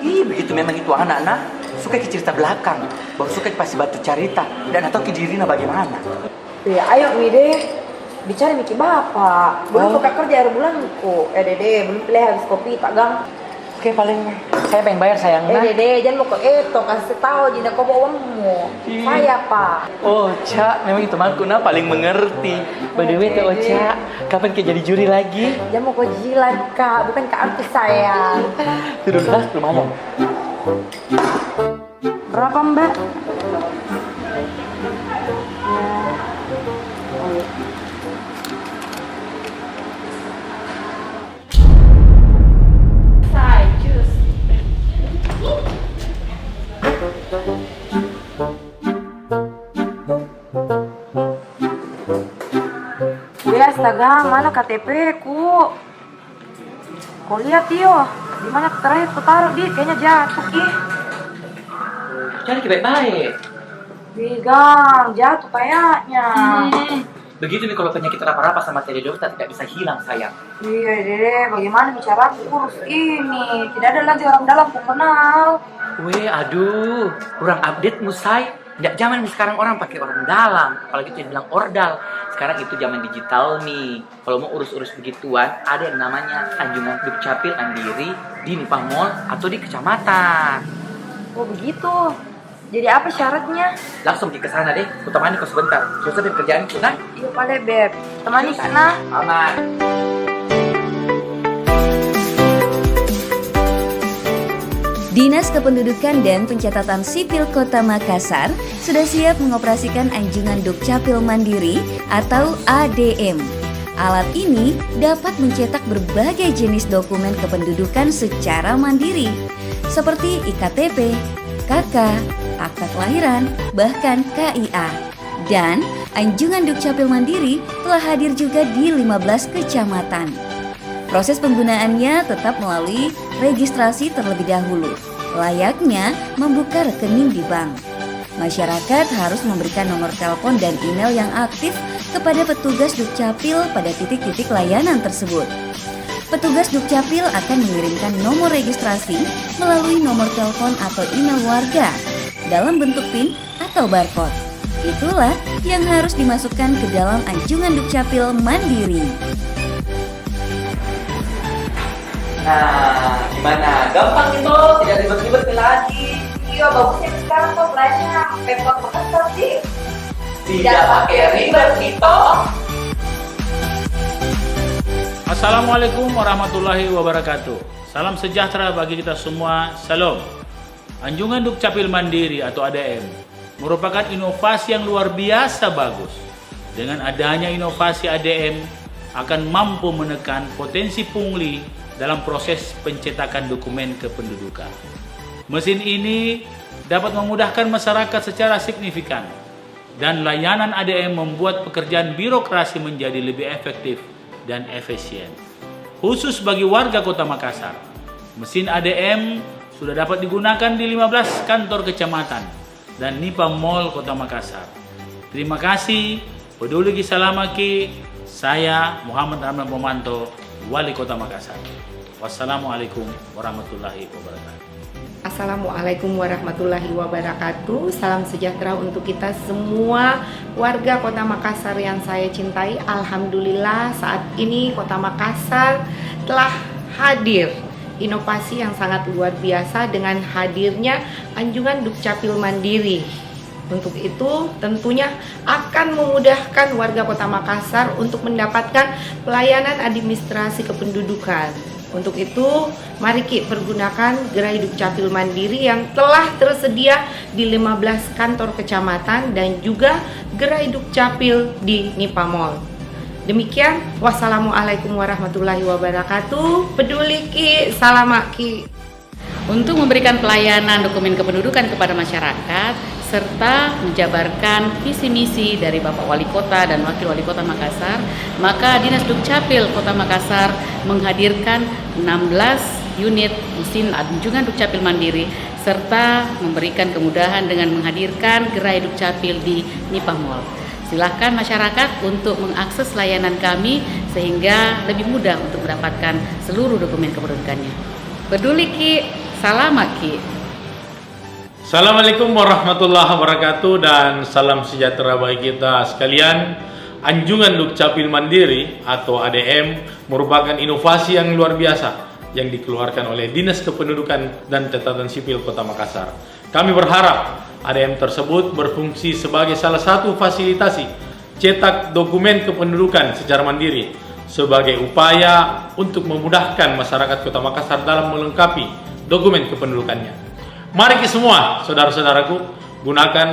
Ih, begitu memang itu anak-anak suka ke cerita belakang, baru suka pasti batu cerita dan atau ke dirinya bagaimana. Ayo Mide, bicara Miki Bapak. Belum buka kerja akhir bulan kok. Dede, belum pilih habis kopi tak gang. Oke, paling saya pengen bayar sayang. Dede, jangan mau ke itu, kasih tahu jina kau bawa uangmu. Saya Pak. Oh, Cak, memang itu temanku paling mengerti. By the way, tuh, Cak, kapan kita jadi juri lagi? Jangan mau kau jilat Kak, bukan Kak artis saya. Sudah lumayan. Berapa Mbak? Astaga, mana KTP ku? Kau lihat yo, di mana terakhir ku taruh di? Kayaknya jatuh ih. Jangan baik-baik. Gang, jatuh kayaknya. Begitu nih kalau penyakit rapa-rapa sama Tede Dokter tidak bisa hilang sayang. Iya Dede, bagaimana bicara aku urus ini? Tidak ada lagi orang dalam ku kenal. Weh, aduh, kurang update musai. Nggak zaman sekarang orang pakai orang dalam, apalagi itu bilang ordal. Sekarang itu zaman digital nih. Kalau mau urus-urus begituan, ada yang namanya anjungan Dukcapil Mandiri di Nipah Mall atau di kecamatan. Oh begitu. Jadi apa syaratnya? Langsung ke sana deh, ku temani kau sebentar. Selesai dari kerjaan itu, nah? Iya boleh Beb. Temani sana. Aman. Dinas Kependudukan dan Pencatatan Sipil Kota Makassar sudah siap mengoperasikan anjungan Dukcapil Mandiri atau ADM. Alat ini dapat mencetak berbagai jenis dokumen kependudukan secara mandiri, seperti IKTP, KK, akta kelahiran, bahkan KIA. Dan anjungan Dukcapil Mandiri telah hadir juga di 15 kecamatan. Proses penggunaannya tetap melalui registrasi terlebih dahulu, layaknya membuka rekening di bank. Masyarakat harus memberikan nomor telepon dan email yang aktif kepada petugas Dukcapil pada titik-titik layanan tersebut. Petugas Dukcapil akan mengirimkan nomor registrasi melalui nomor telepon atau email warga dalam bentuk PIN atau barcode. Itulah yang harus dimasukkan ke dalam anjungan Dukcapil Mandiri. Nah, gimana? Gampang itu, tidak ribet-ribet lagi. Iya bagusnya sekarang kok belanja pemkot Makassar sih. Tidak pakai ribet itu. Assalamualaikum warahmatullahi wabarakatuh. Salam sejahtera bagi kita semua. Salam. Anjungan Dukcapil Mandiri atau ADM merupakan inovasi yang luar biasa bagus. Dengan adanya inovasi ADM akan mampu menekan potensi pungli dalam proses pencetakan dokumen kependudukan. Mesin ini dapat memudahkan masyarakat secara signifikan dan layanan ADM membuat pekerjaan birokrasi menjadi lebih efektif dan efisien. Khusus bagi warga Kota Makassar, mesin ADM sudah dapat digunakan di 15 kantor kecamatan dan Nipah Mall Kota Makassar. Terima kasih. Peduli Salamaki. Saya Muhammad Ramlan Pomanto, Wali Kota Makassar. Wassalamualaikum warahmatullahi wabarakatuh. Assalamualaikum warahmatullahi wabarakatuh. Salam sejahtera untuk kita semua warga Kota Makassar yang saya cintai. Alhamdulillah saat ini Kota Makassar telah hadir inovasi yang sangat luar biasa dengan hadirnya anjungan Dukcapil Mandiri. Untuk itu tentunya akan memudahkan warga Kota Makassar untuk mendapatkan pelayanan administrasi kependudukan. Untuk itu mari kita pergunakan gerai Dukcapil Mandiri yang telah tersedia di 15 kantor kecamatan dan juga gerai Dukcapil di Nipah Mall. Demikian, wassalamualaikum warahmatullahi wabarakatuh. Peduli Ki, salamak Ki. Untuk memberikan pelayanan dokumen kependudukan kepada masyarakat serta menjabarkan visi misi dari Bapak Wali Kota dan Wakil Wali Kota Makassar, maka Dinas Dukcapil Kota Makassar menghadirkan 16 unit mesin anjungan Dukcapil Mandiri serta memberikan kemudahan dengan menghadirkan gerai Dukcapil di Nipah Mall. Silakan masyarakat untuk mengakses layanan kami sehingga lebih mudah untuk mendapatkan seluruh dokumen kependudukannya. Peduli Ki, salam Ki. Assalamualaikum warahmatullahi wabarakatuh dan salam sejahtera bagi kita sekalian. Anjungan Dukcapil Mandiri atau ADM merupakan inovasi yang luar biasa yang dikeluarkan oleh Dinas Kependudukan dan Catatan Sipil Kota Makassar. Kami berharap ADM tersebut berfungsi sebagai salah satu fasilitasi cetak dokumen kependudukan secara mandiri sebagai upaya untuk memudahkan masyarakat Kota Makassar dalam melengkapi dokumen kependudukannya. Mari kita semua, saudara-saudaraku, gunakan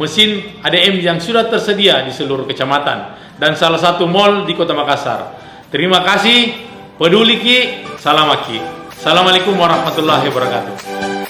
mesin ADM yang sudah tersedia di seluruh kecamatan dan salah satu mall di Kota Makassar. Terima kasih, peduli Ki, salam Ki. Assalamualaikum warahmatullahi wabarakatuh.